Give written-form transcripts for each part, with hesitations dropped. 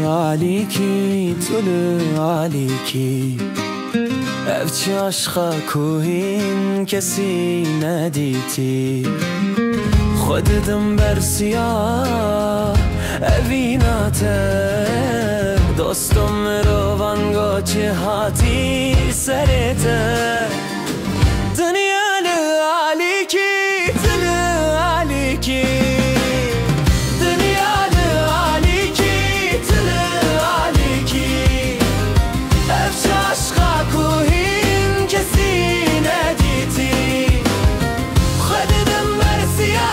عليكي طول عليكي evçi aşka kuhin kesi nediti خوددم برسیا evیناته دوستم روان گوچه هاتی سرته دنیا لعلیکی دل علیکی دنیا لعلیکی دل علیکی evçi aşka kuhin kesi nediti خوددم برسیا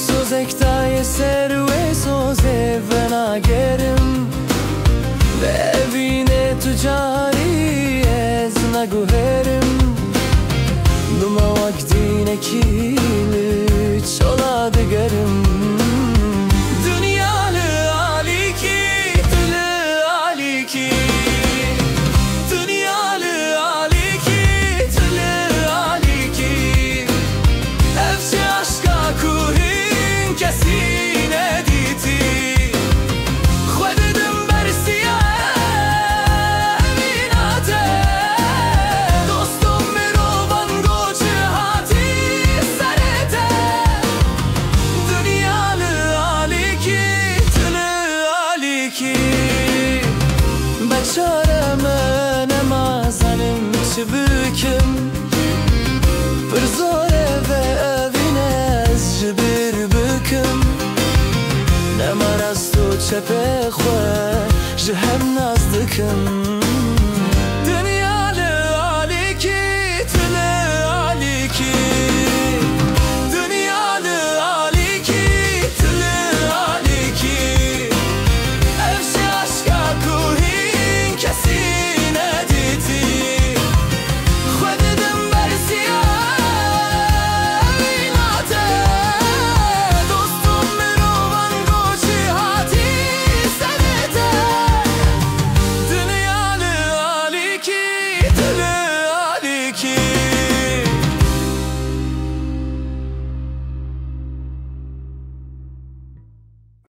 Sozektaye serve soze venagerim ve evine tucari ez naguherim numa vaktine kili çola digerim dünyalı aliki dili aliki dünyalı aliki dili aliki evçi aşka kuhi کسی ندیدی خوددم برسیا امیناته دوستم میروان گوچه هاتی سرته دنیا لعلیکی دل علیکی بچارم نمازنم چه بکم برزاره و evine ez جبر بکم نمارست و چپه خواه جهم نزدکم